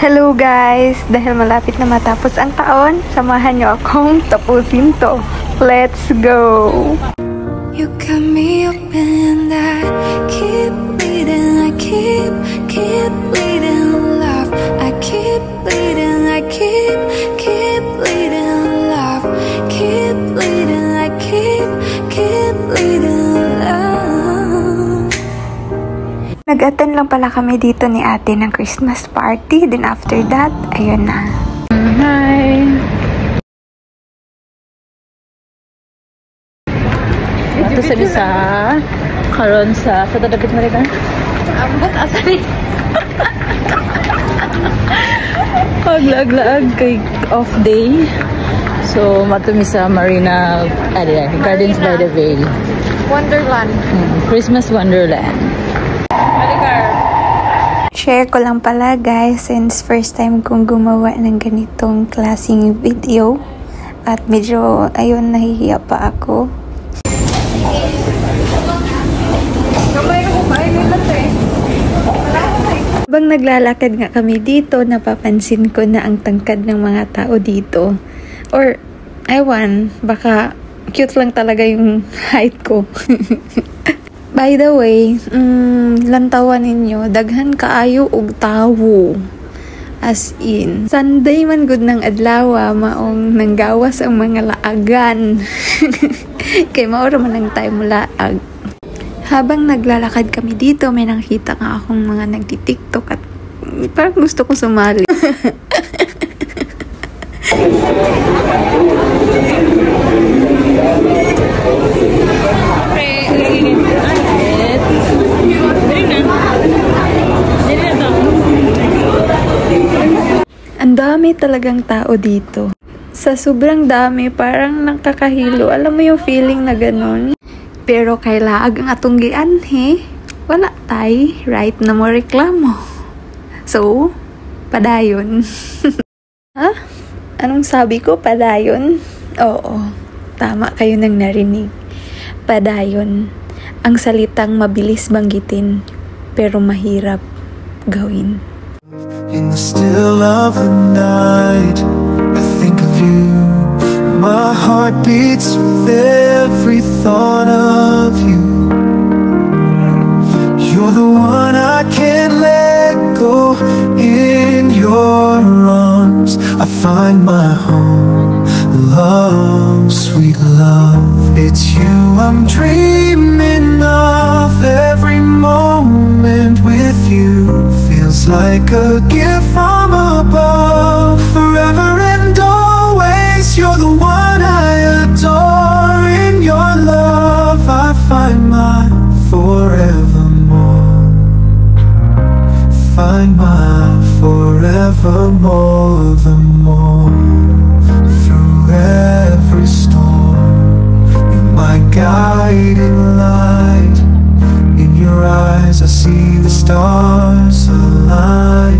Hello guys! Dahil malapit na matapos ang taon, samahan niyo akong tapusin to. Let's go! You got me open and I keep bleeding, I keep bleeding love. I keep bleeding, I keep bleeding love. Keep bleeding, I keep bleeding love. Nag-attend lang pala kami dito ni ate ng Christmas party. Then after that, ayun na. Hi! Ito sa bisa karon sa Dapit Marina. Ambot asali. Paglaag-laag kay off day. So matumi sa Marina, Gardens by the Vale. Wonderland. Christmas Wonderland. Share ko lang pala guys, since first time kong gumawa ng ganitong klaseng video. At medyo, ayun, nahihiya pa ako. Habang naglalakad nga kami dito, napapansin ko na ang tangkad ng mga tao dito. Or, ewan, baka cute lang talaga yung height ko. By the way, lantawan ninyo, daghan kaayo og tawo. As in, Sunday man gud ng adlaw, maong nanggawas ang mga laagan. Kay maura man lang tayo mulaag. Habang naglalakad kami dito, may nakita nga akong mga nagti-TikTok at parang gusto ko sumali. Ang dami talagang tao dito. Sa sobrang dami, parang nakakahilo. Alam mo yung feeling na ganun? Pero kay laag ang atunggian, he? Wala tay, right na mo reklamo. So, padayon. Ha? Anong sabi ko? Padayon? Oo, tama kayo nang narinig. Padayon. Ang salitang mabilis banggitin, pero mahirap gawin. In the still of the night, I think of you. My heart beats with every thought of you. You're the one I can't let go. In your arms I find my home. Love, sweet love, it's you I'm dreaming of. Every moment with you feels like a gift from above. Forever and always, you're the one I adore. In your love I find my forevermore. Find my forevermore, the more. Through every storm, you're my guiding light. In your eyes I see the stars align.